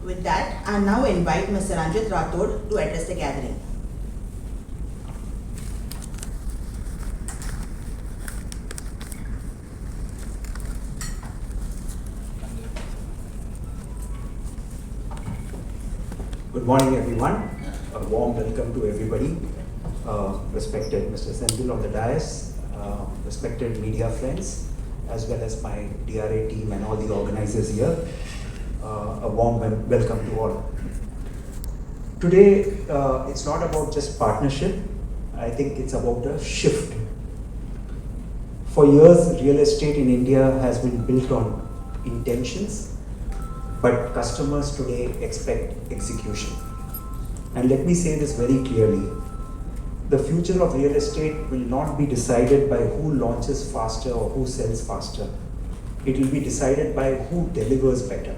With that, I now invite Mr. Dra to address the gathering. Good morning, everyone. A warm welcome to everybody. Respected Mr. Senthil on the dais, respected media friends, as well as my DRA team and all the organizers here. A warm welcome to all. Today, it's not about just partnership. I think it's about a shift. For years, real estate in India has been built on intentions, but customers today expect execution. And let me say this very clearly. The future of real estate will not be decided by who launches faster or who sells faster. It will be decided by who delivers better.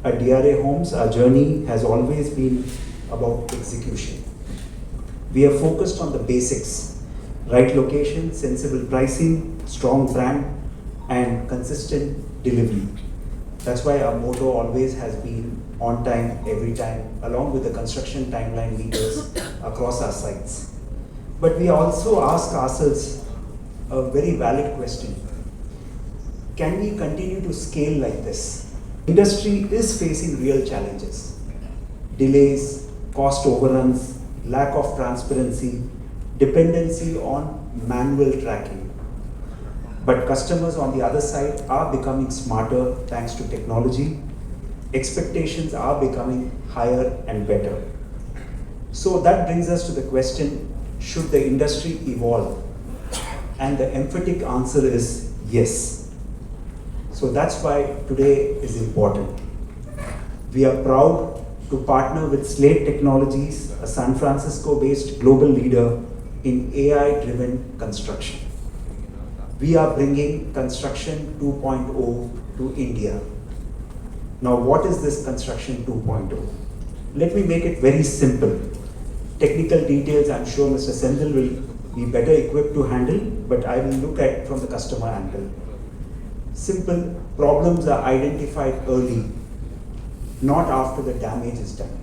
At DRA Homes, our journey has always been about execution. We are focused on the basics: right location, sensible pricing, strong brand, and consistent delivery. That's why our motto always has been on time, every time, along with the construction timeline meters across our sites. But we also ask ourselves a very valid question. Can we continue to scale like this? Industry is facing real challenges. Delays, cost overruns, lack of transparency, dependency on manual tracking. But customers on the other side are becoming smarter thanks to technology. Expectations are becoming higher and better. So that brings us to the question, should the industry evolve? And the emphatic answer is yes. So that's why today is important. We are proud to partner with Slate Technologies, a San Francisco-based global leader in AI-driven construction. We are bringing Construction 2.0 to India. Now, what is this Construction 2.0? Let me make it very simple. Technical details, I'm sure Mr. Senthil will be better equipped to handle, but I will look at from the customer angle. Simple, problems are identified early, not after the damage is done.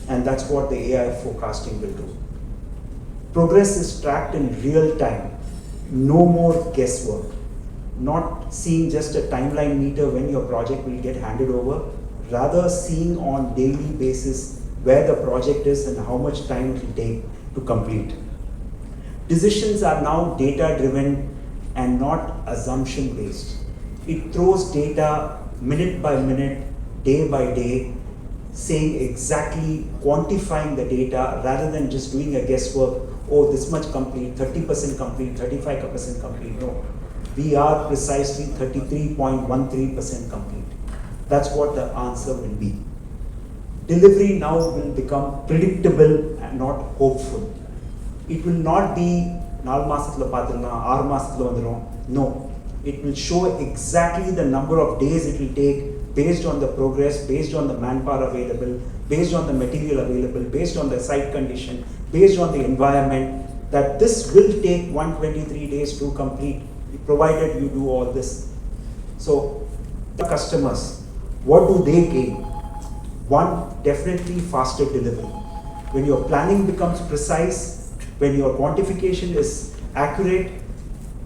And that's what the AI forecasting will do. Progress is tracked in real time. No more guesswork. Not seeing just a timeline meter when your project will get handed over, rather seeing on daily basis where the project is and how much time it will take to complete. Decisions are now data driven and not assumption based. It throws data minute by minute, day by day, saying exactly, quantifying the data rather than just doing a guesswork, oh, this much complete, 30% complete, 35% complete. No, we are precisely 33.13% complete. That's what the answer will be. Delivery now will become predictable and not hopeful. It will not be 4 மாசத்துல பாத்துறலாம் 6 மாசத்துல வந்துரும். No, it will show exactly the number of days it will take based on the progress, based on the manpower available, based on the material available, based on the site condition, based on the environment, that this will take 123 days to complete, provided you do all this. So, the customers, what do they gain? One, definitely faster delivery. When your planning becomes precise, when your quantification is accurate,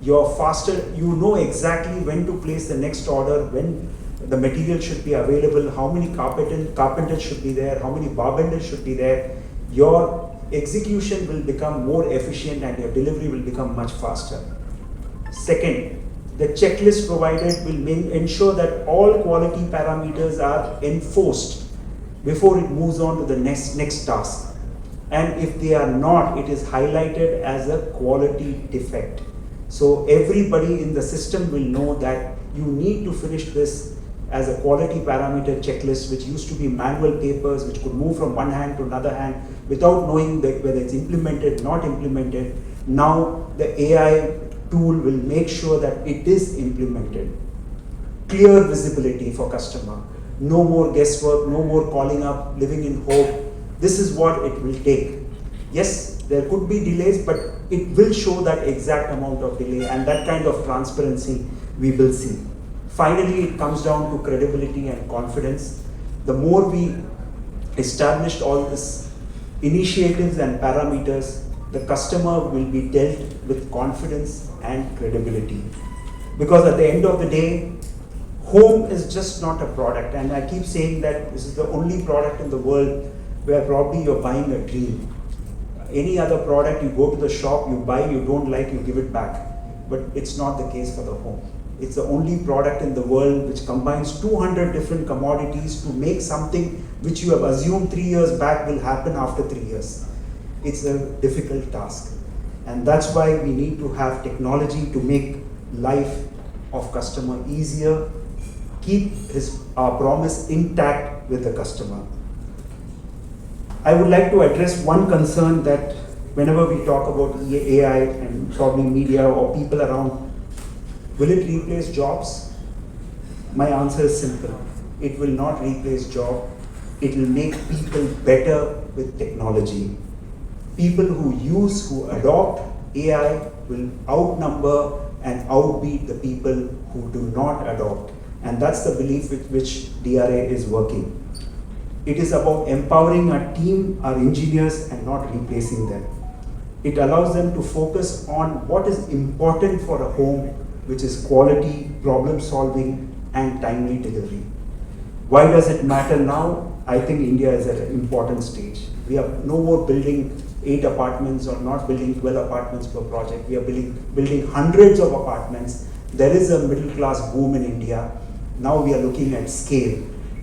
you're faster, you know exactly when to place the next order, when the material should be available, how many carpenters should be there, how many barbenders should be there. Your execution will become more efficient and your delivery will become much faster. Second, the checklist provided will ensure that all quality parameters are enforced before it moves on to the next task. And if they are not, it is highlighted as a quality defect. So everybody in the system will know that you need to finish this as a quality parameter checklist, which used to be manual papers, which could move from one hand to another hand without knowing whether it's implemented, not implemented. Now the AI tool will make sure that it is implemented. Clear visibility for customer. No more guesswork, no more calling up, living in hope. This is what it will take. Yes, there could be delays, but it will show that exact amount of delay, and that kind of transparency we will see. Finally, it comes down to credibility and confidence. the more we established all these initiatives and parameters, the customer will be dealt with confidence and credibility. Because at the end of the day, home is just not a product, and I keep saying that this is the only product in the world where probably you're buying a dream. Any other product, you go to the shop, you buy, you don't like, you give it back. But it's not the case for the home. It's the only product in the world which combines 200 different commodities to make something which you have assumed 3 years back will happen after 3 years. It's a difficult task. And that's why we need to have technology to make life of customer easier, keep our promise intact with the customer. I would like to address one concern that whenever we talk about AI and probably media or people around, will it replace jobs? My answer is simple. It will not replace jobs. It will make people better with technology. People who adopt AI will outnumber and outbeat the people who do not adopt. And that's the belief with which DRA is working. It is about empowering our team, our engineers, and not replacing them. It allows them to focus on what is important for a home, which is quality, problem solving, and timely delivery. Why does it matter now? I think India is at an important stage. We are no more building 8 apartments or not building 12 apartments per project. We are building hundreds of apartments. There is a middle class boom in India. Now we are looking at scale.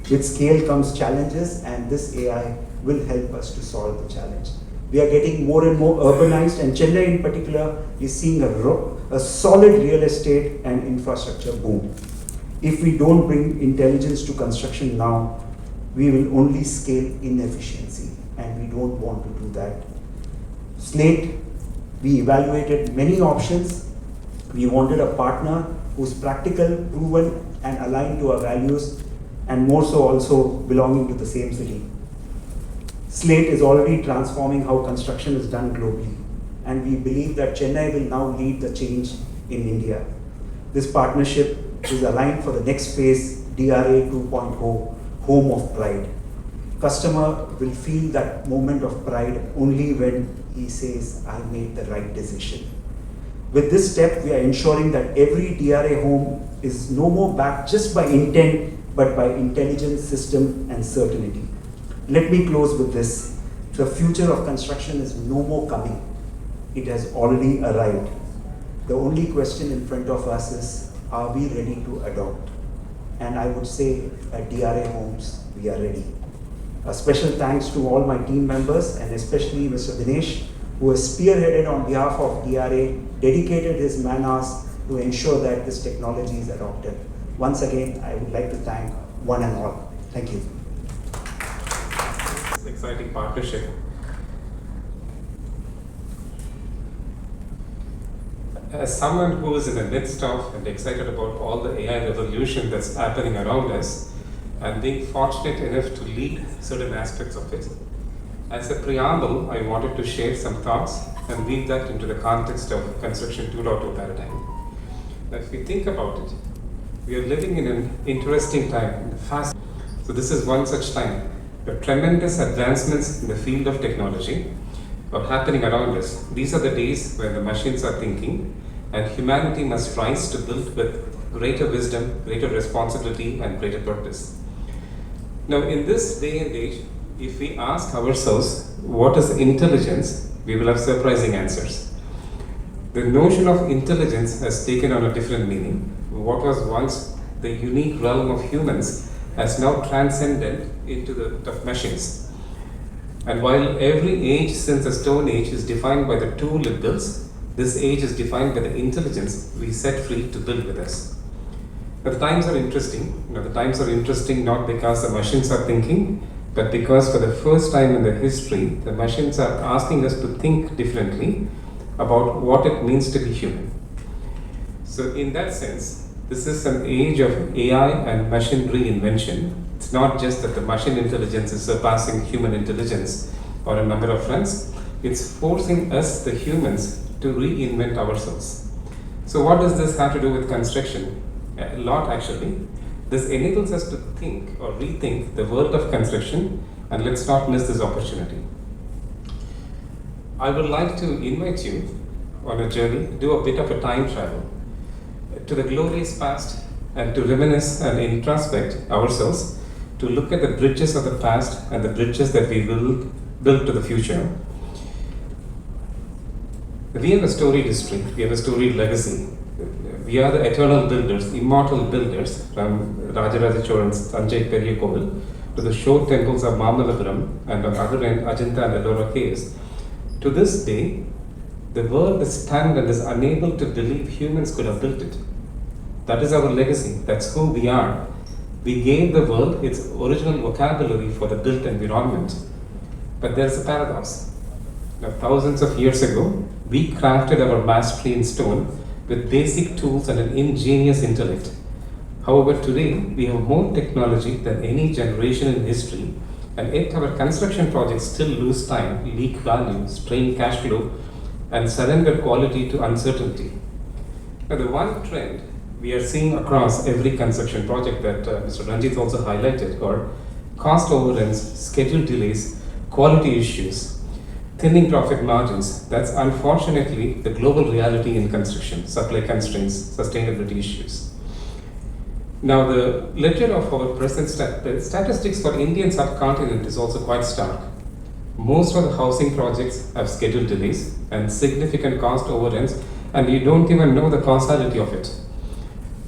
With scale comes challenges, and this AI will help us to solve the challenge. We are getting more and more urbanized, and Chennai in particular is seeing a solid real estate and infrastructure boom. If we don't bring intelligence to construction now, we will only scale inefficiency, and we don't want to do that. Slate, we evaluated many options. We wanted a partner who's practical, proven, and aligned to our values, and more so also belonging to the same city. Slate is already transforming how construction is done globally, and we believe that Chennai will now lead the change in India. This partnership is aligned for the next phase, DRA 2.0, Home of Pride. Customer will feel that moment of pride only when he says, I made the right decision. With this step, we are ensuring that every DRA home is no more backed just by intent, but by intelligence, system, and certainty. Let me close with this. The future of construction is no more coming. It has already arrived. The only question in front of us is, are we ready to adopt? And I would say at DRA Homes, we are ready. A special thanks to all my team members, and especially Mr. Dinesh, who has spearheaded on behalf of DRA, dedicated his man-hours to ensure that this technology is adopted. Once again, I would like to thank one and all. Thank you. It's an exciting partnership. As someone who is in the midst of and excited about all the AI revolution that's happening around us, and being fortunate enough to lead certain aspects of it, as a preamble, I wanted to share some thoughts and weave that into the context of Construction 2.0 paradigm. Now, if we think about it, we are living in an interesting time, fast. So this is one such time. The tremendous advancements in the field of technology are happening around us. These are the days when the machines are thinking, and humanity must rise to build with greater wisdom, greater responsibility, and greater purpose. Now, in this day and age, if we ask ourselves what is intelligence, we will have surprising answers. The notion of intelligence has taken on a different meaning. What was once the unique realm of humans has now transcended into the of machines. And while every age since the Stone Age is defined by the tool it builds, this age is defined by the intelligence we set free to build with us. But the times are interesting. The times are interesting not because the machines are thinking, but because for the first time in the history, the machines are asking us to think differently about what it means to be human. So in that sense, this is an age of AI and machine reinvention. It's not just that the machine intelligence is surpassing human intelligence on a number of fronts. It's forcing us, the humans, to reinvent ourselves. So what does this have to do with construction? A lot, actually. This enables us to think or rethink the world of construction, and let's not miss this opportunity. I would like to invite you on a journey, do a bit of a time travel to the glorious past and to reminisce and introspect ourselves, to look at the bridges of the past and the bridges that we will build to the future. We have a storied history, we have a storied legacy. We are the eternal builders, immortal builders, from Rajaraja Cholan's Sanjay Periya Kovil to the shore temples of Mamallapuram and on the other end Ajanta and Ellora caves. To this day, the world is stunned and is unable to believe humans could have built it. That is our legacy, that's who we are. We gave the world its original vocabulary for the built environment. But there's a paradox. Now, thousands of years ago, we crafted our mastery in stone with basic tools and an ingenious intellect. However, today, we have more technology than any generation in history, and yet our construction projects still lose time, leak value, strain cash flow, and surrender quality to uncertainty. Now, the one trend we are seeing across every construction project that Mr. Ranjit also highlighted are cost overruns, schedule delays, quality issues, thinning profit margins. That's unfortunately the global reality in construction, supply constraints, sustainability issues. Now, the ledger of our present statistics for Indian subcontinent is also quite stark. Most of the housing projects have schedule delays and significant cost overruns, and you don't even know the causality of it.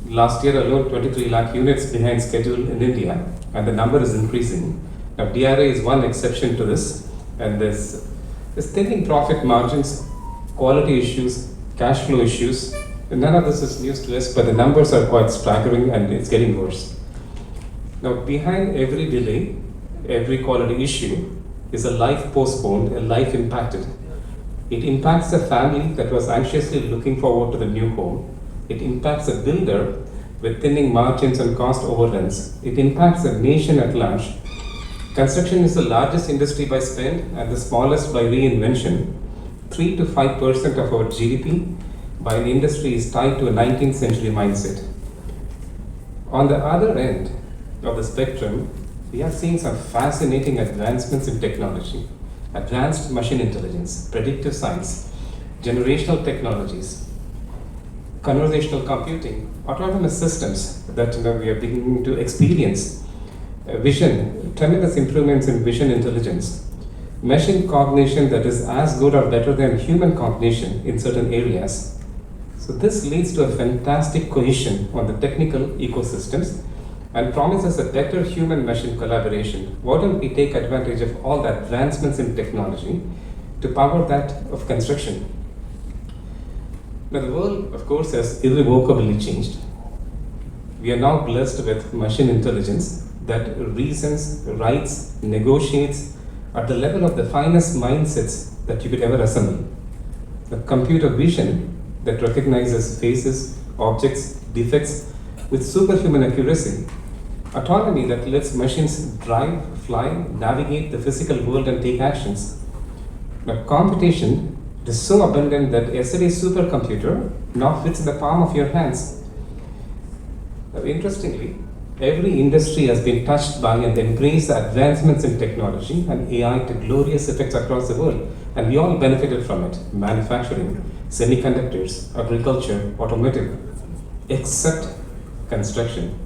Last year alone, 23 lakh units behind schedule in India, and the number is increasing. Now, DRA is one exception to this, and this thinning profit margins, quality issues, cash flow issues. None of this is news to us, but the numbers are quite staggering and it's getting worse. Now, behind every delay, every quality issue is a life postponed, a life impacted. It impacts a family that was anxiously looking forward to the new home. It impacts a builder with thinning margins and cost overruns. It impacts a nation at large. Construction is the largest industry by spend and the smallest by reinvention. 3 to 5% of our GDP by an industry is tied to a 19th century mindset. On the other end of the spectrum, we are seeing some fascinating advancements in technology. Advanced machine intelligence, predictive science, generational technologies, conversational computing, autonomous systems that we are beginning to experience. Vision, tremendous improvements in vision intelligence. Machine cognition that is as good or better than human cognition in certain areas. So this leads to a fantastic cohesion on the technical ecosystems and promises a better human-machine collaboration. Why don't we take advantage of all the advancements in technology to power that of construction? Now, the world, of course, has irrevocably changed. We are now blessed with machine intelligence that reasons, writes, negotiates at the level of the finest mindsets that you could ever assemble. The computer vision that recognizes faces, objects, defects with superhuman accuracy. Autonomy that lets machines drive, fly, navigate the physical world and take actions. Now, computation is so abundant that yesterday's supercomputer now fits in the palm of your hands. Now, interestingly, every industry has been touched by and embraced the advancements in technology and AI to glorious effects across the world, and we all benefited from it. Manufacturing, semiconductors, agriculture, automotive, except construction.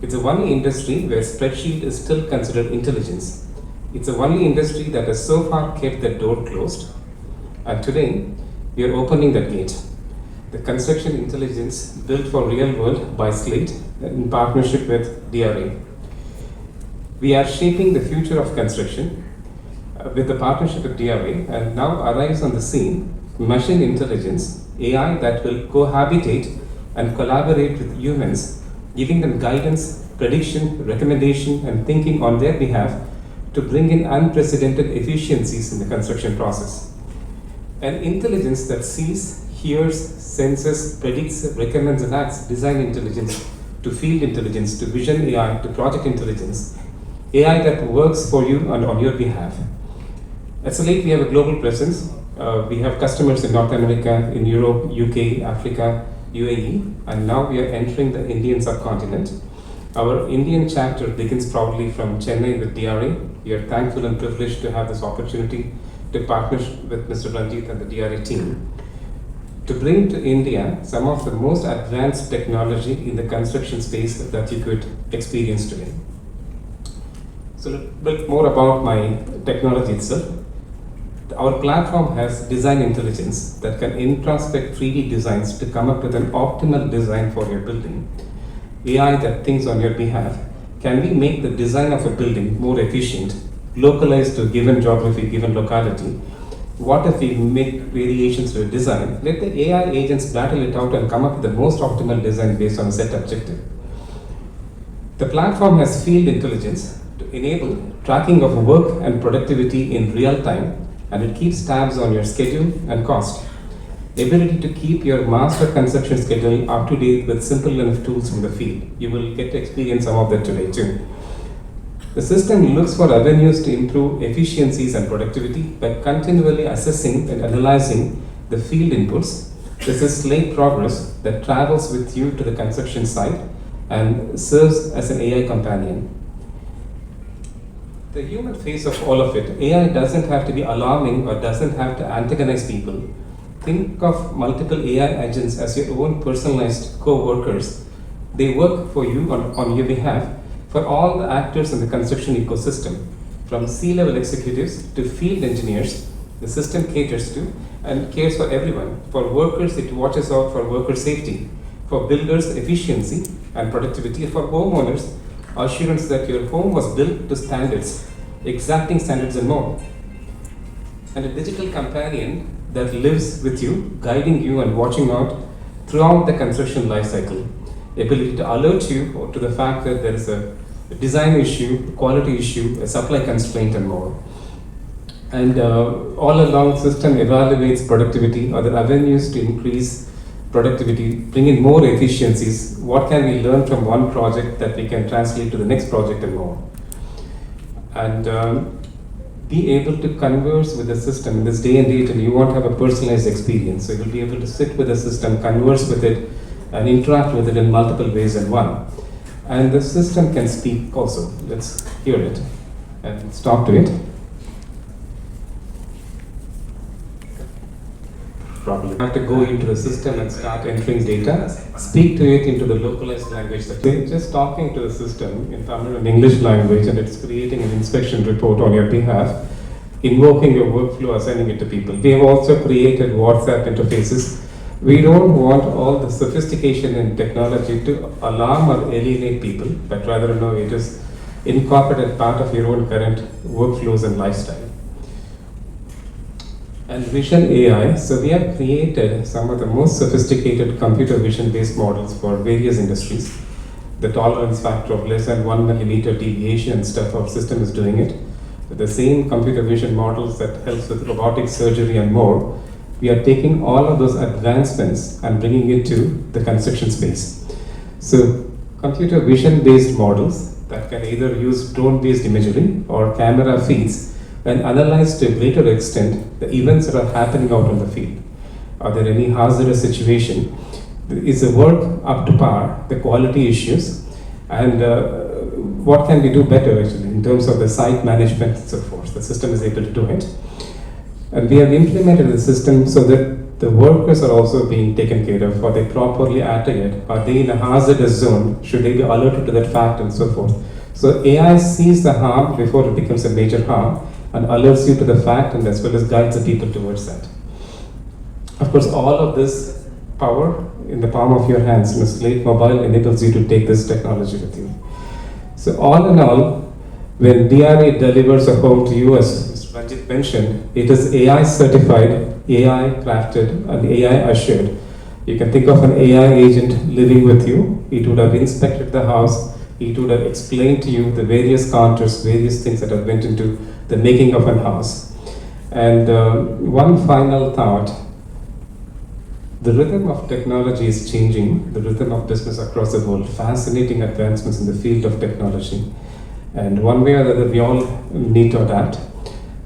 It's the only industry where spreadsheet is still considered intelligence. It's the only industry that has so far kept the door closed, and today we are opening that gate. The construction intelligence built for real world by Slate in partnership with DRA. We are shaping the future of construction with the partnership with DRA, and now arrives on the scene machine intelligence, AI that will cohabitate and collaborate with humans, giving them guidance, prediction, recommendation, and thinking on their behalf to bring in unprecedented efficiencies in the construction process. An intelligence that sees, hears, senses, predicts, recommends, and acts. Design intelligence to field intelligence to vision AI to project intelligence. AI that works for you and on your behalf. At Slate, we have a global presence. We have customers in North America, in Europe, UK, Africa, UAE, and now we are entering the Indian subcontinent. Our Indian chapter begins proudly from Chennai with DRA. We are thankful and privileged to have this opportunity to partner with Mr. Ranjit and the DRA team to bring to India some of the most advanced technology in the construction space that you could experience today. So a little bit more about my technology itself. Our platform has design intelligence that can introspect 3D designs to come up with an optimal design for your building. AI that thinks on your behalf. Can we make the design of a building more efficient, localized to a given geography, given locality? What if we make variations to a design? Let the AI agents battle it out and come up with the most optimal design based on a set objective. The platform has field intelligence to enable tracking of work and productivity in real time, and it keeps tabs on your schedule and cost. Ability to keep your master construction schedule up to date with simple enough tools from the field. You will get to experience some of that today too. The system looks for avenues to improve efficiencies and productivity by continually assessing and analyzing the field inputs. This is slate progress that travels with you to the construction site and serves as an AI companion. The human face of all of it, AI doesn't have to be alarming or doesn't have to antagonize people. Think of multiple AI agents as your own personalized co-workers. They work for you on your behalf for all the actors in the construction ecosystem. From C-level executives to field engineers, the system caters to and cares for everyone. For workers, it watches out for worker safety. For builders, efficiency and productivity. For homeowners, assurance that your home was built to standards, exacting standards and more. And a digital companion that lives with you, guiding you and watching out throughout the construction life cycle. Ability to alert you to the fact that there is a design issue, quality issue, a supply constraint and more. And all along, system evaluates productivity or the avenues to increase productivity, bring in more efficiencies. What can we learn from one project that we can translate to the next project and more? And be able to converse with the system in this day and age, and you won't have a personalized experience. So you'll be able to sit with the system, converse with it, and interact with it in multiple ways in one. And the system can speak also. Let's hear it and let's talk to it. Probably have to go into the system and start entering data, speak to it into the localized language. They're just talking to the system in Tamil and English language, and it's creating an inspection report on your behalf, invoking your workflow, assigning it to people. We have also created WhatsApp interfaces. We don't want all the sophistication in technology to alarm or alienate people, but rather know it is incorporated part of your own current workflows and lifestyle. And vision AI, so we have created some of the most sophisticated computer vision based models for various industries. The tolerance factor of less than 1 millimeter deviation and stuff, our system is doing it. With the same computer vision models that helps with robotic surgery and more, we are taking all of those advancements and bringing it to the construction space. So computer vision based models that can either use drone based imagery or camera feeds and analyze to a greater extent the events that are happening out on the field. Are there any hazardous situation? Is the work up to par, the quality issues, and what can we do better actually in terms of the site management and so forth. The system is able to do it. And we have implemented the system so that the workers are also being taken care of. Are they properly attired? Are they in a hazardous zone? Should they be alerted to that fact and so forth? So AI sees the harm before it becomes a major harm and alerts you to the fact and as well as guides the people towards that. Of course, all of this power in the palm of your hands in a Slate mobile enables you to take this technology with you. So all in all, when DRA delivers a home to you, as Mr. Ranjit mentioned, it is AI certified, AI crafted, and AI assured. You can think of an AI agent living with you. It would have inspected the house. It would have explained to you the various contours, various things that have went into the making of a house. And one final thought, the rhythm of technology is changing, the rhythm of business across the world, fascinating advancements in the field of technology. And one way or the other, we all need to adapt.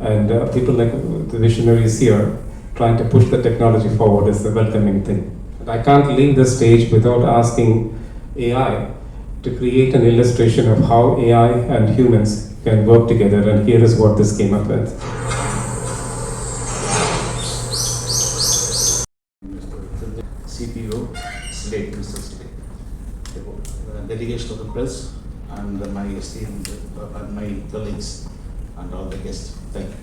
And people like the visionaries here trying to push the technology forward is the welcoming thing. And I can't leave the stage without asking AI to create an illustration of how AI and humans can work together, and here is what this came up with. CPO, Slate, Mr. Slate. Delegation of the press and my esteemed and my colleagues and all the guests. Thank you.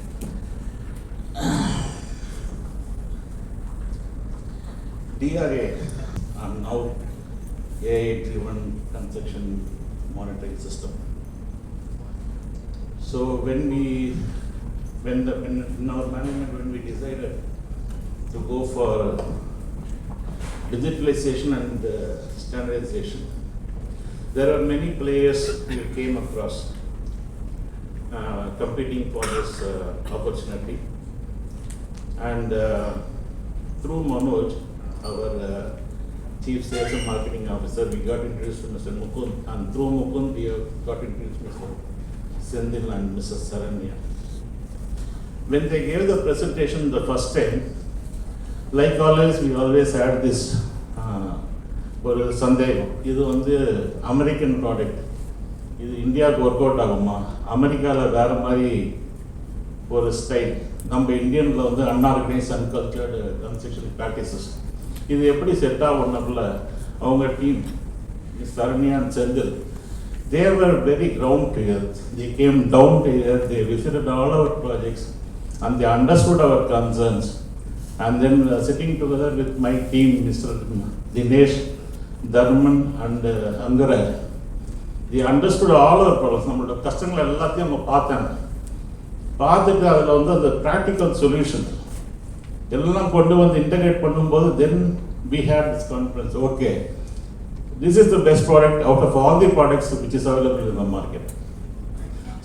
DRA are now AI-driven construction monitoring system. So when in our management, when we decided to go for digitalization and standardization, there are many players who came across competing for this opportunity. And through Manoj, our Chief Sales and Marketing Officer, we got introduced to Mr. Mukund, and through Mukund, we have got introduced to Mr. Sendil and Mrs. Saranya. When they gave the presentation the first time, like always, we always had this ஒரு சந்தேகம், இது வந்து American product, இது இந்தியாவுக்கு work out ஆகுமா, அமெரிக்காவில் வேறு மாதிரி ஒரு ஸ்டைல், நம்ம இந்தியனில் வந்து அன்ஆர்கனைஸ் அன்கல்ச்சர்டு கன்ஸ்ட்ரக்ஷன் ப்ராக்டிசஸ், இது எப்படி செட் ஆகும்னப்பில் அவங்க team Saranya and Senthil, they were very ground to earth. They came down to earth, they visited all our projects and they understood our concerns. And then sitting together with my team, Mr. Dinesh, Dharman and Angaraj, they understood all our problems. நம்மளோட கஷ்டங்கள் எல்லாத்தையும் அவங்க பார்த்துட்டு அதில் வந்து அந்த practical solution எல்லாம் கொண்டு வந்து இன்டகிரேட் பண்ணும்போது then we had this conference, okay, this is the best product out of all the products which is available in the market.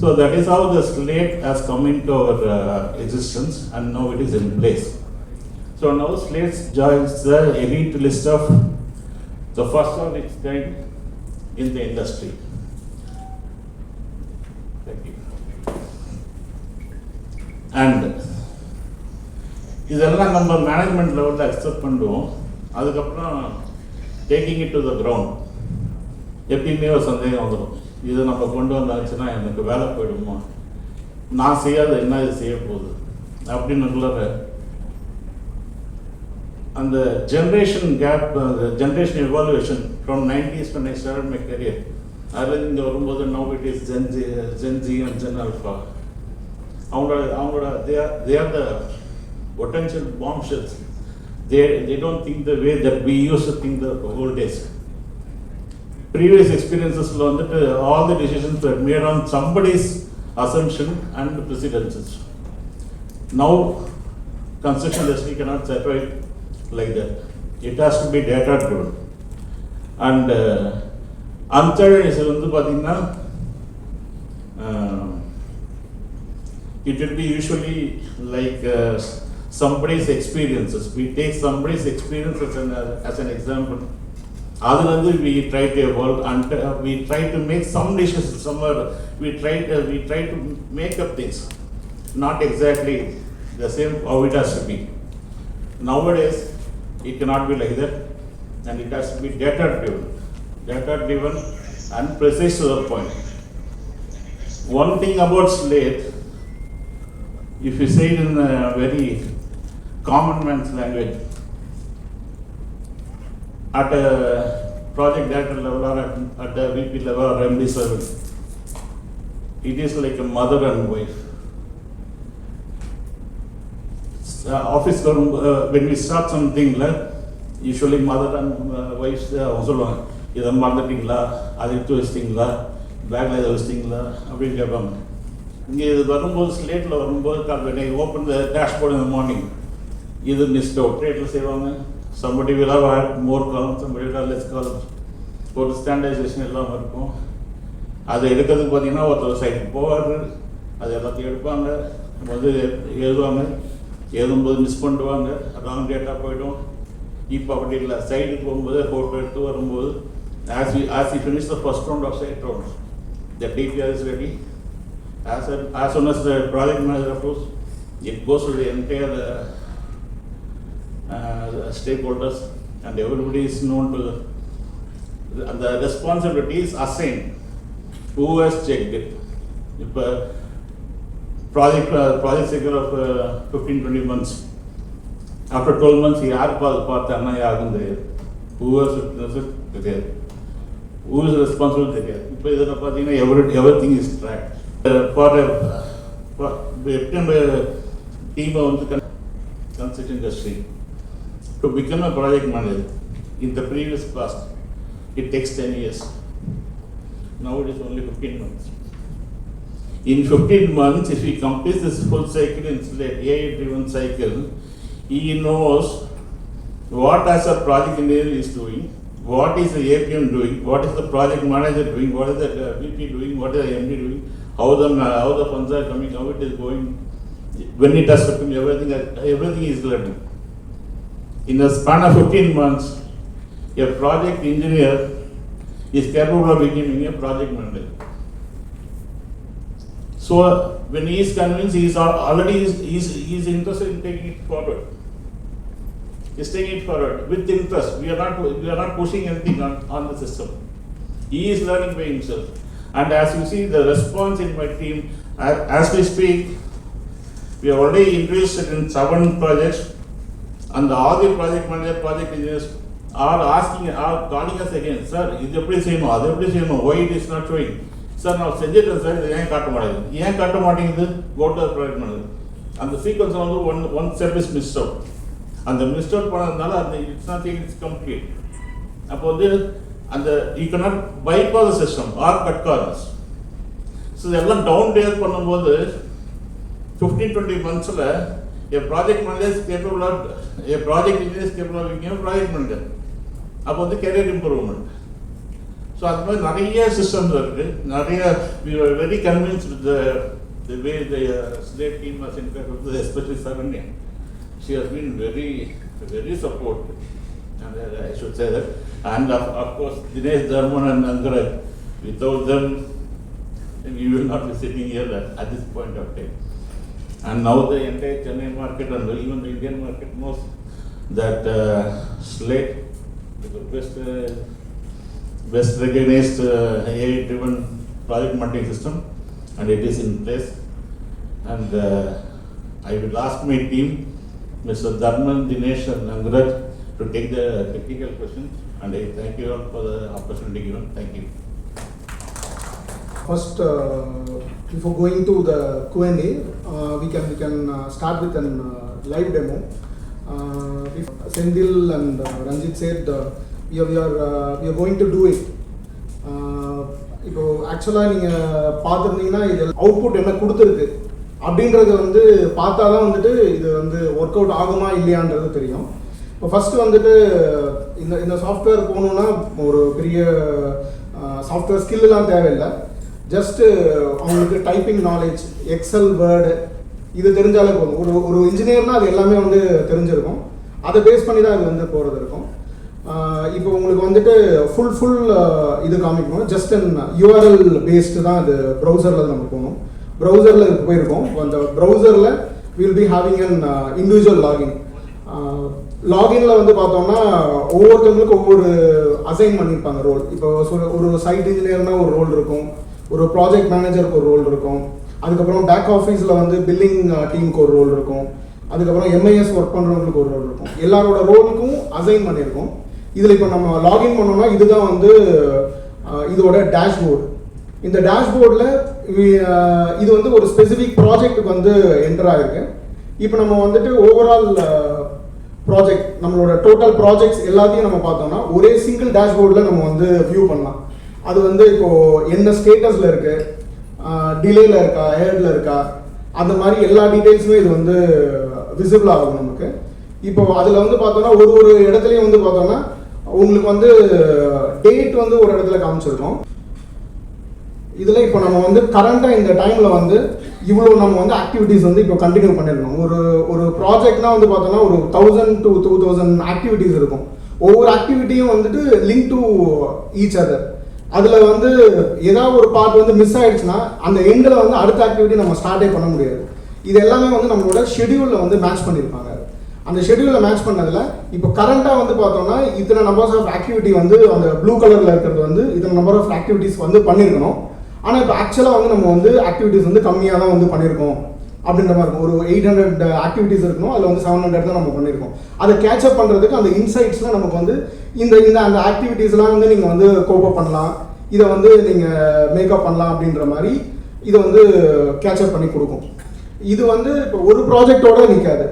So that is how the Slate has come into our existence and now it is in place. So now Slate joins the elite list of the first of its kind in the industry. Thank you. And இதெல்லாம் நம்ம management லெவலில் accept பண்ணுவோம். அதுக்கப்புறம் taking it to the ground எப்பயுமே ஒரு சந்தேகம் வந்துடும், இதை நம்ம கொண்டு வந்தாச்சுன்னா எனக்கு வேலை போயிடுமா, நான் செய்யாத என்ன இது செய்ய போகுது அப்படின்னு அந்த generation gap, generation evaluation from 90s when I started my career, அதில் இங்கே வரும்போது now it is Gen Z and Gen Alpha. அவங்களோட they are the potential bombshells. They don't think the way that we used to think the whole days. Previous experiences, all the decisions were made on somebody's assumption and precedences. Now, construction industry cannot survive like that. It has to be data driven. And unthird is it will be usually like somebody's experiences. We take somebody's experiences as an example. Other than we try to evolve and we try to make some decisions somewhere. We try to make up things, not exactly the same how it has to be. Nowadays, it cannot be like that, and it has to be data driven and precise to the point. One thing about Slate, if you say it in a very common man's language, at a project director level or at a VP level or MD level, it is like a mother and wife. Office when we start something, usually mother and wife சொல்லுவாங்க, இதை மறந்துட்டீங்களா, அதை எடுத்து வச்சிட்டிங்களா, பேக்கில் இதை வச்சிட்டிங்களா அப்படின்னு கேட்பாங்க. இங்கே இது வரும்போது ஸ்லேட்டில் வரும்போது when I open the dashboard in the morning, இது மிஸ்ட் அவுட் ரேட்டில் செய்வாங்க. somebody will have add more columns, somebody will have less columns. ஒரு ஸ்டாண்டர்டைசேஷன் இல்லாமல் இருக்கும். அதை எடுக்கிறதுக்கு பார்த்தீங்கன்னா ஒருத்தர் சைட்டுக்கு போவார், அது எல்லாத்தையும் எடுப்பாங்க, வந்து எழுதுவாங்க, எழுதும்போது மிஸ் பண்ணுவாங்க, ராங் டேட்டா போய்டும். இப்போ அப்படி இல்லை, சைட்டுக்கு போகும்போது ஃபோட்டோ எடுத்து வரும்போது as we finish the first round of site rounds, the DPR is ready. As soon as the project manager approves, it goes to the entire stakeholders and everybody is known to the responsibility is assigned. Who has checked it? If project cycle of 15-20 months. After 12 months, he had part who was there? Who is responsible there? Everything is tracked. For the team of the construction industry to become a project manager in the previous past, it takes 10 years. Now it is only 15 months. In 15 months, if he completes this full cycle in AI-driven cycle, he knows what as a project engineer is doing, what is the APM doing, what is the project manager doing, what is the VP doing, what is the MD doing, how the funds are coming, how it is going, when it has to come, everything is learning. In the span of 15 months, a project engineer is capable of becoming a project manager. So when he is convinced, he is already interested in taking it forward. He is taking it forward with interest. We are not pushing anything on the system. He is learning by himself. And as you see, the response in my team, as we speak, we are already interested in 7 projects, and all the project manager, project engineers are calling us again, sir, why it is not showing? Sir, now send it, sir, go to the project manager. And the sequence one step is missed out. And the missed out it's nothing, it's complete. You cannot bypass the system or cut corners. So they are down there 15-20 months, a project manager is capable of, a project engineer is capable of becoming a project manager. About the career improvement. So there systems we were very convinced with the way the state team was interacted, especially Saranya. She has been very, very supportive, and I should say that. And of course, Dinesh, Dharman and Angara, without them, we will not be sitting here at this point of time. And now the entire Chennai market and even the Indian market knows that Slate, the best recognized AI-driven project monitoring system, and it is in place. And I will ask my team, Mr. Dharman, Dinesh and Angraj, to take the technical questions, and I thank you all for the opportunity given. Thank you. First, before going to the Q&A, we can start with a live demo. Sendil and Ranjit said we are going to do it. இப்போ ஆக்சுவலாக நீங்கள் பார்த்துருந்தீங்கன்னா இது output என்ன கொடுத்துருக்கு அப்படின்றது பார்த்தா தான் இது ஒர்க் அவுட் ஆகுமா இல்லையான்றது தெரியும். இப்போ ஃபஸ்ட்டு இந்த சாஃப்ட்வேர் போகணுன்னா ஒரு பெரிய சாஃப்ட்வேர் ஸ்கில்லாம் தேவையில்லை. ஜஸ்ட்டு அவங்களுக்கு டைப்பிங் நாலேஜ், எக்ஸல், வேர்டு இது தெரிஞ்சாலே போதும். ஒரு இன்ஜினியர்னால் அது எல்லாமே தெரிஞ்சிருக்கும். அதை பேஸ் பண்ணி தான் இது போகிறது இருக்கும். இப்போ உங்களுக்கு ஃபுல் இது காமிக்கணும். ஜஸ்ட் URL பேஸ்டு தான் இது. ப்ரௌசரில் நம்ம போகணும். ப்ரௌசரில் இது போயிருக்கோம். அந்த ப்ரௌசரில் will be having an individual login. லாகின்ல பார்த்தோம்னா ஒவ்வொருத்தவங்களுக்கும் ஒவ்வொரு அசைன் பண்ணியிருப்பாங்க ரோல். இப்போ ஒரு சைட் இன்ஜினியர்னா ஒரு ரோல் இருக்கும், ஒரு ப்ராஜெக்ட் மேனேஜருக்கு ஒரு ரோல் இருக்கும், அதுக்கப்புறம் பேக் ஆஃபீஸில் பில்லிங் டீமுக்கு ஒரு ரோல் இருக்கும், அதுக்கப்புறம் MIS ஒர்க் பண்ணுறவங்களுக்கு ஒரு ரோல் இருக்கும். எல்லாரோட ரோலுக்கும் அசைன் பண்ணியிருக்கோம். இதில் இப்போ நம்ம லாகின் பண்ணோம்னா இதுதான் இதோட டேஷ்போர்டு. இந்த டேஷ்போர்டில் இது ஒரு ஸ்பெசிஃபிக் ப்ராஜெக்ட்டுக்கு என்டர் ஆகிருக்கு. இப்போ நம்ம ஓவரால் ப்ராஜெக்ட், நம்மளோட டோட்டல் ப்ராஜெக்ட்ஸ் எல்லாத்தையும் நம்ம பார்த்தோம்னா ஒரே சிங்கிள் டேஷ்போர்டில் நம்ம வியூ பண்ணலாம். அது இப்போது என்ன ஸ்டேட்டஸில் இருக்குது, டிலேயில் இருக்கா, ஹெட்டில் இருக்கா, அந்த மாதிரி எல்லா டீட்டெயில்ஸுமே இது விசிபிள் ஆகும் நமக்கு. இப்போ அதில் பார்த்தோம்னா ஒரு இடத்துலையும் பார்த்தோம்னா உங்களுக்கு டேட் ஒரு இடத்துல காமிச்சிருக்கோம். இதில் இப்போ நம்ம கரண்டாக இந்த டைமில் இவ்வளோ நம்ம ஆக்டிவிட்டீஸ் இப்போ கண்டினியூ பண்ணிடணும். ஒரு ப்ராஜெக்ட்னா பார்த்தோம்னா ஒரு 1000 to 2000 ஆக்டிவிட்டீஸ் இருக்கும். ஒவ்வொரு ஆக்டிவிட்டியும் லிங்க் டு ஈச் அதர். அதில் ஏதாவது ஒரு பார்ட் மிஸ் ஆகிடுச்சுன்னா அந்த எண்டில் அடுத்த ஆக்டிவிட்டி நம்ம ஸ்டார்ட்டே பண்ண முடியாது. இது எல்லாமே நம்மளோட ஷெடியூலில் மேட்ச் பண்ணியிருப்பாங்க. அந்த ஷெட்யூலில் மேட்ச் பண்ணதில் இப்போ கரண்ட்டாக வந்து பார்த்தோம்னா இத்தனை நம்பர்ஸ் ஆஃப் ஆக்டிவிட்டி வந்து அந்த ப்ளூ கலரில் இருக்கிறது வந்து இத்தனை நம்பர் ஆஃப் ஆக்டிவிட்டிஸ் வந்து பண்ணியிருக்கணும். ஆனால் இப்போ ஆக்சுவலாக வந்து நம்ம வந்து ஆக்டிவிட்டிஸ் வந்து கம்மியாக தான் வந்து பண்ணியிருக்கோம் அப்படின்ற மாதிரி இருக்கும். ஒரு 800 ஆக்டிவிட்டிஸ் இருக்கணும், அதில் வந்து 700 தான் நம்ம பண்ணியிருக்கோம். அதை கேட்சப் பண்ணுறதுக்கு அந்த இன்சைட்ஸ்லாம் நமக்கு வந்து இந்த அந்த ஆக்டிவிட்டீஸ்லாம் வந்து நீங்கள் வந்து கோப்பப் பண்ணலாம், இதை வந்து நீங்கள் மேக்கப் பண்ணலாம் அப்படின்ற மாதிரி இதை வந்து கேட்சப் பண்ணி கொடுக்கும். இது வந்து இப்போ ஒரு ப்ராஜெக்டோட நிற்காது.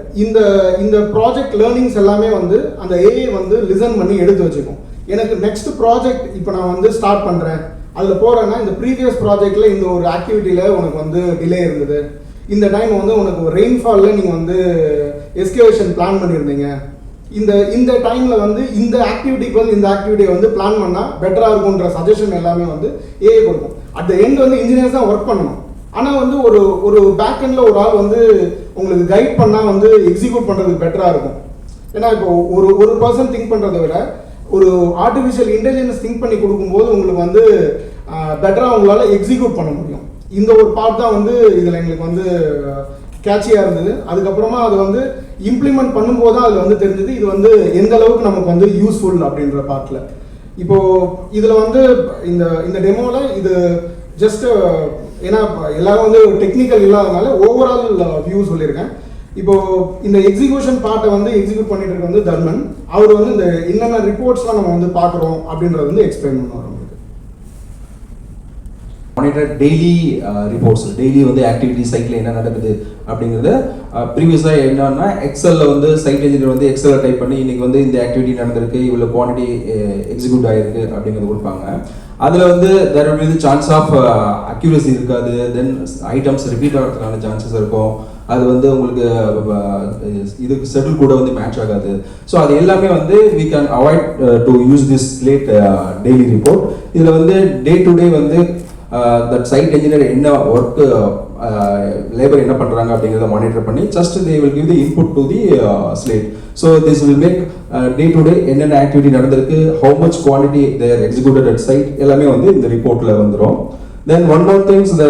இந்த ப்ராஜெக்ட் லேர்னிங்ஸ் எல்லாமே வந்து அந்த ஏஐ வந்து லிசன் பண்ணி எடுத்து வச்சுக்கும். எனக்கு நெக்ஸ்ட் ப்ராஜெக்ட் இப்போ நான் வந்து ஸ்டார்ட் பண்ணுறேன், அதில் போகிறேன்னா இந்த ப்ரீவியஸ் ப்ராஜெக்டில் இந்த ஒரு ஆக்டிவிட்டியில் உனக்கு வந்து டிலே இருந்தது, இந்த டைம் வந்து உனக்கு ஒரு ரெயின்ஃபாலில் நீங்கள் வந்து எஸ்கவேஷன் பிளான் பண்ணியிருந்தீங்க, இந்த டைமில் வந்து இந்த ஆக்டிவிட்டிக்கு வந்து இந்த ஆக்டிவிட்டியை வந்து பிளான் பண்ணால் பெட்டராக இருக்கும்ன்ற சஜஷன் எல்லாமே வந்து ஏஐ கொடுக்கும். அட் த எண்ட் வந்து இன்ஜினியர்ஸ் தான் ஒர்க் பண்ணணும். ஆனால் வந்து ஒரு பேக் எண்டில் ஒரு ஆள் வந்து உங்களுக்கு கைட் பண்ணால் வந்து எக்ஸிக்யூட் பண்ணுறதுக்கு பெட்டராக இருக்கும். ஏன்னா இப்போ ஒரு பர்சன் திங்க் பண்ணுறதை விட ஒரு ஆர்டிஃபிஷியல் இன்டெலிஜென்ஸ் திங்க் பண்ணி கொடுக்கும்போது உங்களுக்கு வந்து பெட்டராக உங்களால் எக்ஸிக்யூட் பண்ண முடியும். இந்த ஒரு பார்ட் தான் வந்து இதில் எங்களுக்கு வந்து கேட்சியாக இருந்தது. அதுக்கப்புறமா அது வந்து இம்ப்ளிமெண்ட் பண்ணும்போது தான் அது வந்து தெரிஞ்சது இது வந்து எந்த அளவுக்கு நமக்கு வந்து யூஸ்ஃபுல் அப்படின்ற பார்ட்டில். இப்போது இதில் வந்து இந்த டெமோவில் இது ஜஸ்ட் ஏன்னா எல்லாரும் வந்து டெக்னிக்கல் இல்லாதனால ஓவரால் வியூ சொல்லியிருக்கேன். இப்போது இந்த எக்ஸிக்யூஷன் பார்ட்டை வந்து எக்ஸிக்யூட் பண்ணிட்டு இருக்க வந்து தர்மன், அவர் வந்து இந்த என்னென்ன ரிப்போர்ட்ஸ்லாம் நம்ம வந்து பார்க்குறோம் அப்படின்றத வந்து எக்ஸ்பிளைன் பண்ணுவார். மானிட்டர் டெய்லி ரிப்போர்ட்ஸ், டெய்லி வந்து ஆக்டிவிட்டி சைட்டில் என்ன நடக்குது அப்படிங்கிறத ப்ரீவியஸாக என்னன்னா எக்ஸலில் வந்து சைட் இன்ஜினியர் வந்து எக்ஸலில் டைப் பண்ணி இன்றைக்கி வந்து இந்த ஆக்டிவிட்டி நடந்திருக்கு, இவ்வளோ குவான்டிட்டி எக்ஸிக்யூட் ஆகிருக்கு அப்படிங்கிறது கொடுப்பாங்க. அதில் வந்து there will be chance of accuracy இருக்காது, தென் ஐட்டம்ஸ் ரிப்பீட் ஆகிறதுக்கான சான்சஸ் இருக்கும், அது வந்து உங்களுக்கு இதுக்கு ஷெட்யூல் கூட வந்து மேட்ச் ஆகாது. ஸோ அது எல்லாமே வந்து we can avoid to use this late daily report. இதில் வந்து டே டு டே வந்து தட் சைட் என்ஜினியர் என்ன ஒர்க் லேபர் என்ன பண்ணுறாங்க அப்படிங்கிறத மானிட்டர் பண்ணி just they will give the input to the slate. So this will make day to day என்னென்ன activity நடந்திருக்கு, how much quantity there executed at site எல்லாமே வந்து இந்த ரிப்போர்ட்டில் வந்துடும். Then one more things the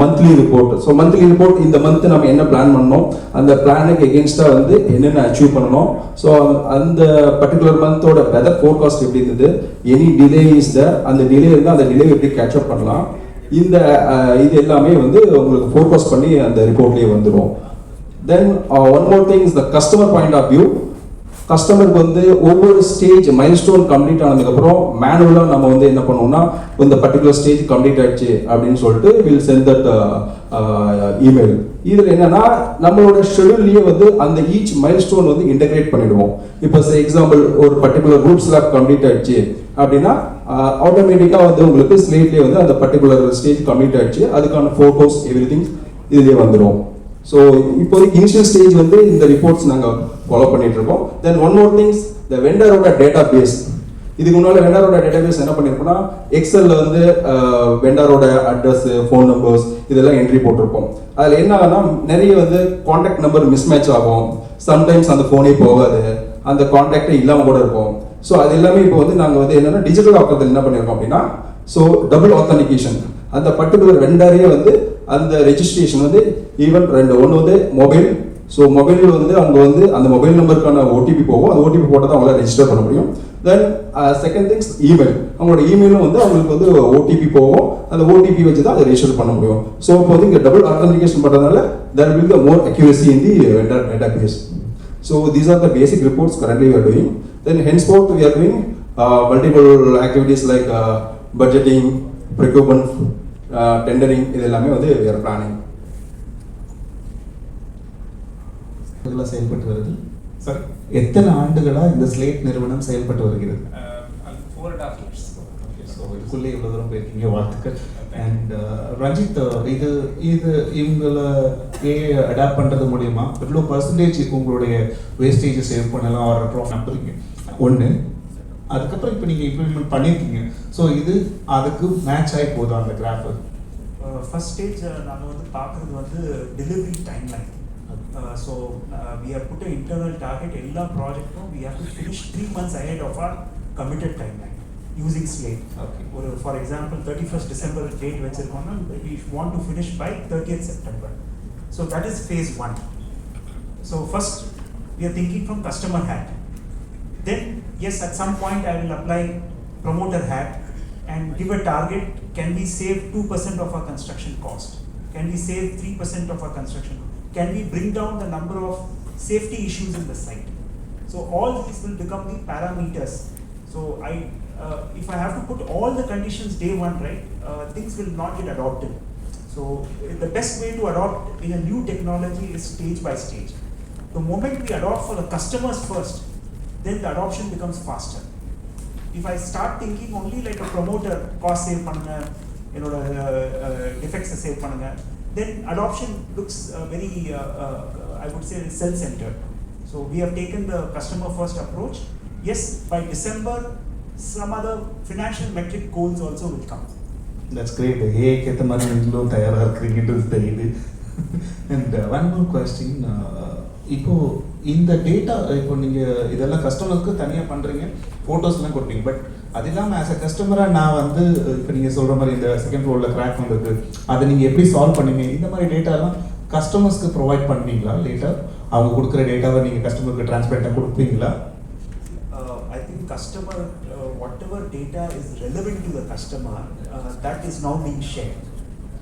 monthly report. So monthly report இந்த month நம்ம என்ன பிளான் பண்ணோம், அந்த பிளானுக்கு எகென்ஸ்டாக வந்து என்னென்ன அச்சீவ் பண்ணணும், ஸோ அந்த பர்டிகுலர் மந்தோட வெதர் ஃபோர்காஸ்ட் எப்படி இருந்தது, எனி டிலே இஸ் த அந்த டிலே இருந்தால் அந்த டிலே எப்படி கேட்சப் பண்ணலாம், இந்த இது எல்லாமே வந்து உங்களுக்கு ஃபோர்காஸ்ட் பண்ணி அந்த ரிப்போர்ட்லேயே வந்துடும். Then one more thing is the customer point of view. கஸ்டமருக்கு வந்து ஒவ்வொரு ஸ்டேஜ் மைல்ஸ்டோன் கம்ப்ளீட் ஆனதுக்கப்புறம் மேனுவலாக நம்ம வந்து என்ன பண்ணுவோம்னா இந்த பர்டிகுலர் ஸ்டேஜ் கம்ப்ளீட் ஆயிடுச்சு அப்படின்னு சொல்லிட்டு வில் சென்ட் தட் இமெயில். இதில் என்னன்னா நம்மளோட ஷெடியூல்லையே வந்து அந்த ஈச் மைல்ஸ்டோன் வந்து இன்டெகிரேட் பண்ணிடுவோம். இப்போ எக்ஸாம்பிள் ஒரு பர்டிகுலர் ரூட் ஸ்லாப் கம்ப்ளீட் ஆயிடுச்சு அப்படின்னா ஆட்டோமேட்டிக்காக வந்து உங்களுக்கு ஸ்லேட்லேயே வந்து அந்த பர்டிகுலர் ஸ்டேஜ் கம்ப்ளீட் ஆயிடுச்சு, அதுக்கான ஃபோட்டோஸ் எவ்ரி திங் இதுலேயே வந்துடும். ஸோ இப்போதைக்கு இனிஷியல் ஸ்டேஜ் வந்து இந்த ரிப்போர்ட்ஸ் நாங்கள் ஃபாலோ பண்ணிட்டு இருக்கோம். தென் ஒன் மோர் திங்ஸ் த வெண்டரோட டேட்டா பேஸ். இதுக்கு முன்னால் வெண்டரோட டேட்டா பேஸ் என்ன பண்ணியிருக்கோம்னா எக்ஸலில் வந்து வெண்டரோட அட்ரஸ், ஃபோன் நம்பர்ஸ் இதெல்லாம் என்ட்ரி போட்டிருப்போம். அதில் என்ன ஆகுனா நிறைய வந்து கான்டாக்ட் நம்பர் மிஸ்மேட்ச் ஆகும், சம்டைம்ஸ் அந்த ஃபோனே போகாது, அந்த கான்டாக்டே இல்லாமல் கூட இருக்கும். ஸோ அது எல்லாமே இப்போ வந்து நாங்கள் வந்து என்னென்னா டிஜிட்டல் ஆக்கத்தில் என்ன பண்ணியிருக்கோம் அப்படின்னா ஸோ டபுள் ஆத்தன்டிகேஷன், அந்த பர்டிகுலர் வெண்டரே வந்து அந்த ரெஜிஸ்ட்ரேஷன் வந்து ஈவன் ஒன்று வந்து மொபைல். ஸோ மொபைல் வந்து அவங்க வந்து அந்த மொபைல் நம்பருக்கான ஓடிபி போகும், அந்த ஓடிபி போட்டால் தான் அவங்களால ரெஜிஸ்டர் பண்ண முடியும். தென் செகண்ட் திங்ஸ் இமெயில், அவங்களோட இமெயிலும் வந்து அவங்களுக்கு வந்து ஓடிபி போகும், அந்த ஓடிபி வச்சு தான் அதை ரெஜிஸ்டர் பண்ண முடியும். ஸோ இப்போ வந்து இங்கே டபுள் ஆத்தன்டிகேஷன் பண்ணுறதுனால there will be more accuracy in the vendor database. So these are the basic reports currently we are doing. Then henceforth we are doing multiple activities like budgeting, procurement, tendering. இதெல்லாமே வந்து we are planning. இதெல்லாம் செயல்பட்டு வருது. Sir எத்தனை ஆண்டுகளா இந்த slate நிறுவனம் செயல்பட்டு வருகிறது? 4.5 years. ஸோ இதுக்குள்ளே இவ்வளோ தூரம் போயிருக்கீங்க, வாழ்த்துக்கள். அண்ட் ரஞ்சித், இது இவங்களை அடாப்ட் பண்ணுறது மூலியமா எவ்வளோ பர்சன்டேஜ் உங்களுடைய வேஸ்டேஜை சேவ் பண்ணலாம் ஒரு ப்ராஃபிட் நம்புறீங்க? ஒன்று. அதுக்கப்புறம் இப்போ நீங்கள் இம்ப்ளிமெண்ட் பண்ணியிருக்கீங்க, ஸோ இது அதுக்கு மேட்ச் ஆகி போதும் அந்த கிராஃபு? ஃபர்ஸ்ட் ஸ்டேஜ் நாங்கள் வந்து பார்க்குறது வந்து delivery timeline. So we have put an internal target. எல்லா ப்ராஜெக்ட்டும் we have to finish 3 months ahead of our committed timeline using Slate. Okay. For example, 31st December date vechirukona, we want to finish by 30th September. So that is phase 1. So first we are thinking from customer hat. Then yes, at some point I will apply promoter hat and give a target. Can we save 2% of our construction cost? Can we save 3% of our construction? Can we bring down the number of safety issues in the site? So all these will become the parameters. So if I have to put all the conditions day one, right, things will not get adopted. So the best way to adopt in a new technology is stage by stage. The moment we adopt for the customers first, then the adoption becomes faster. If I start thinking only like a promoter, cost save pannunga, defects save pannunga, then adoption looks very, I would say, self-centered. So we have taken the customer first approach. Yes, by December, some other financial metric goals also will come. That's great. AI கேத்த மாதிரி நீங்களும் தயாரா இருக்கீங்கன்றது தெரியுது. And one more question. இப்போ இந்த data இப்போ நீங்கள் இதெல்லாம் கஸ்டமருக்கு தனியாக பண்ணுறீங்க, ஃபோட்டோஸ்லாம் கொடுப்பீங்க. பட் அது இல்லாமல் ஆஸ் அ கஸ்டமராக நான் வந்து இப்போ நீங்கள் சொல்கிற மாதிரி இந்த செகண்ட் ஃப்ளோரில் கிராக் வந்திருக்கு, அதை நீங்கள் எப்படி சால்வ் பண்ணீங்க, இந்த மாதிரி டேட்டாலாம் கஸ்டமர்ஸ்க்கு ப்ரொவைட் பண்ணுவீங்களா? லேட்டர் அவங்க கொடுக்குற டேட்டாவை நீங்கள் கஸ்டமருக்கு டிரான்ஸ்பரண்ட்டாக கொடுப்பீங்களா? I think customer, whatever data is relevant to the customer, that is now being shared.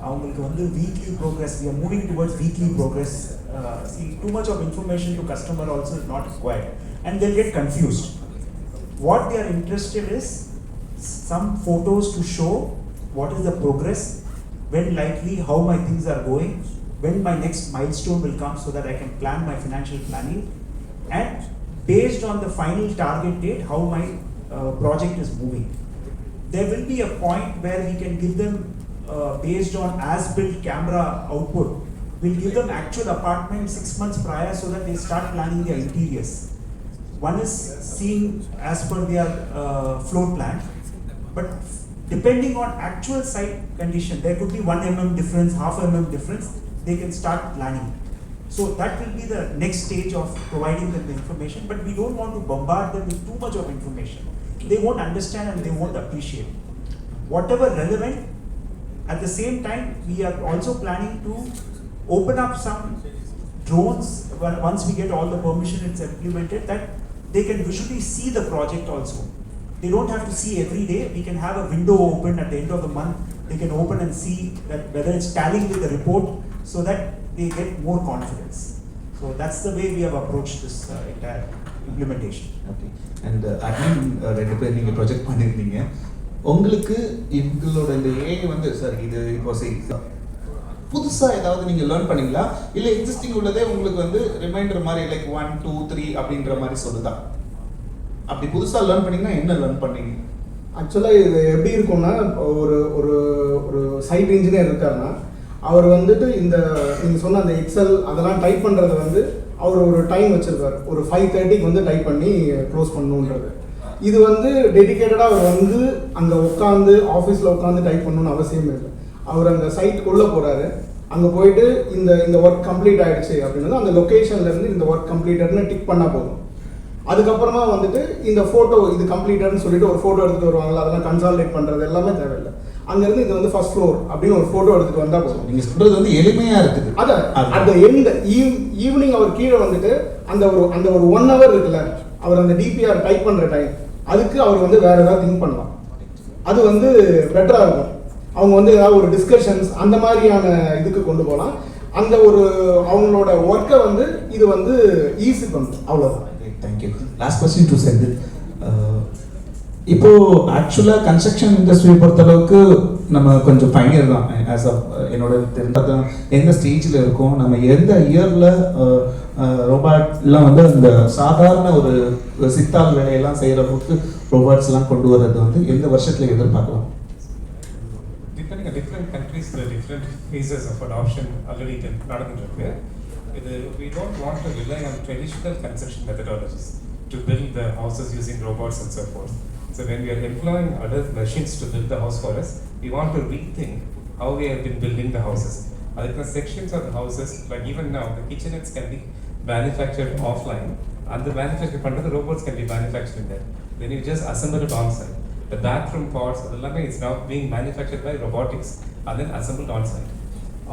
அவங்களுக்கு வந்து weekly progress, we are moving towards weekly progress. See, too much of information to customer also is not required, and they'll get confused. What they are interested is some photos to show what is the progress, when likely, how my things are going, when my next milestone will come, so that I can plan my financial planning, and based on the final target date, how my project is moving. There will be a point where we can give them based on as-built camera output, we'll give them actual apartment 6 months prior so that they start planning their interiors. One is seen as per their floor plan, but depending on actual site condition, there could be 1 mm difference, half mm difference, they can start planning. So that will be the next stage of providing them the information, but we don't want to bombard them with too much of information. They won't understand and they won't appreciate. Whatever relevant, at the same time, we are also planning to open up some drones once we get all the permission it's implemented, that they can visually see the project also. They don't have to see every day. We can have a window open at the end of the month. They can open and see that whether it's tallying with the report, so that they get more confidence. So that's the way we have approached this entire implementation. Okay. And admin ரெண்டு பேர் நீங்கள் project பண்ணியிருந்தீங்க. உங்களுக்கு இவங்களோட இந்த AI வந்து sir இது இப்போ புதுசாக ஏதாவது நீங்கள் லேர்ன் பண்ணீங்களா, இல்லை எக்ஸிஸ்டிங் உள்ளதே உங்களுக்கு வந்து ரிமைண்டர் மாதிரி லைக் 1 2 3 அப்படின்ற மாதிரி சொல்லுதா? அப்படி புதுசாக லேர்ன் பண்ணீங்கன்னா என்ன லேர்ன் பண்ணீங்க? ஆக்சுவலாக இது எப்படி இருக்கும்னா, ஒரு ஒரு ஒரு சைட் இன்ஜினியர் இருக்காருன்னா அவர் வந்துட்டு இந்த நீங்கள் சொன்ன அந்த எக்ஸல் அதெல்லாம் டைப் பண்ணுறது வந்து அவர் ஒரு டைம் வச்சுருக்கார். ஒரு 5:30 வந்து டைப் பண்ணி க்ளோஸ் பண்ணணுன்றது. இது வந்து டெடிக்கேட்டடாக அவர் வந்து அங்கே உட்காந்து ஆஃபீஸில் உட்காந்து டைப் பண்ணணும்னு அவசியமே இல்லை. அவர் அந்த சைட்டுக்குள்ளே போகிறாரு, அங்கே போயிட்டு இந்த ஒர்க் கம்ப்ளீட் ஆகிடுச்சு அப்படின்னா அந்த லொக்கேஷன்லேருந்து இந்த ஒர்க் கம்ப்ளீட்டட்னு டிக் பண்ணால் போதும். அதுக்கப்புறமா வந்துட்டு இந்த ஃபோட்டோ இது கம்ப்ளீட்டட்னு சொல்லிட்டு ஒரு ஃபோட்டோ எடுத்துகிட்டு வருவாங்களா, அதெல்லாம் கன்சாலிடேட் பண்ணுறது எல்லாமே தேவையில்லை. அங்கேருந்து இது வந்து ஃபர்ஸ்ட் ஃப்ளோர் அப்படின்னு ஒரு ஃபோட்டோ எடுத்துகிட்டு வந்தால் போதும். நீங்கள் சொல்கிறது வந்து எளிமையாக இருக்குது. அதான் அந்த எண்ட் ஈவினிங் அவர் கீழே வந்துட்டு அந்த ஒரு 1 hour இருக்குல்ல, அவர் அந்த டிபிஆர் டைப் பண்ணுற டைம், அதுக்கு அவர் வந்து வேறு ஏதாவது திங்க் பண்ணலாம். அது வந்து பெட்டராக இருக்கும். அவங்க வந்து ஏதாவது ஒரு டிஸ்கஷன்ஸ் அந்த மாதிரியான இதுக்கு கொண்டு போகலாம். அந்த ஒரு அவங்களோட ஒர்க்கை வந்து இது வந்து ஈஸி பண்ணும். அவ்வளோதான். Thank you. Last question to Senthil. இப்போ ஆக்சுவலாக கன்ஸ்ட்ரக்ஷன் இண்டஸ்ட்ரியை பொறுத்தளவுக்கு நம்ம கொஞ்சம் ஃபைனியர் தான். ஆஸ் ஆஃப் என்னோட தெரிஞ்ச எந்த ஸ்டேஜில் இருக்கும், நம்ம எந்த இயரில் ரோபாட்லாம் வந்து அந்த சாதாரண ஒரு சித்தாள் வேலையெல்லாம் செய்கிறவங்களுக்கு ரோபாட்ஸ்லாம் கொண்டு வர்றது வந்து எந்த வருஷத்தில் எதிர்பார்க்கலாம்? Depending on different countries, the different phases of adoption already நடந்துருக்கு. We don't want to rely on traditional construction methodologies to build the houses using robots and so forth. So when we are employing other machines to build the house for us, we want to rethink how we have been building the houses. Adukku sections of the houses, like even now, the kitchenettes can be manufactured offline, and the manufactured part of the robots can be manufactured in there. Then you just assemble it on site. The bathroom parts, is now being manufactured by robotics and then assembled on site.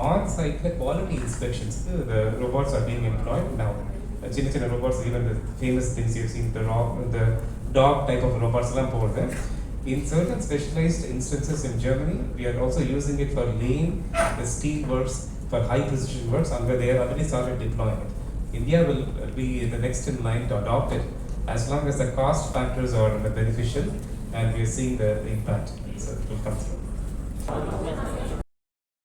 On site, the quality inspections, the robots are being employed now. சின்ன robots, even the famous things you've seen, the dog type of robots லாம் போகுது. In certain specialized instances in Germany, we are also using it for laying the steel works, for high precision works, and they have already started deploying it. India will be the next in line to adopt it, as long as the cost factors are beneficial and we are seeing the impact, so it will come through.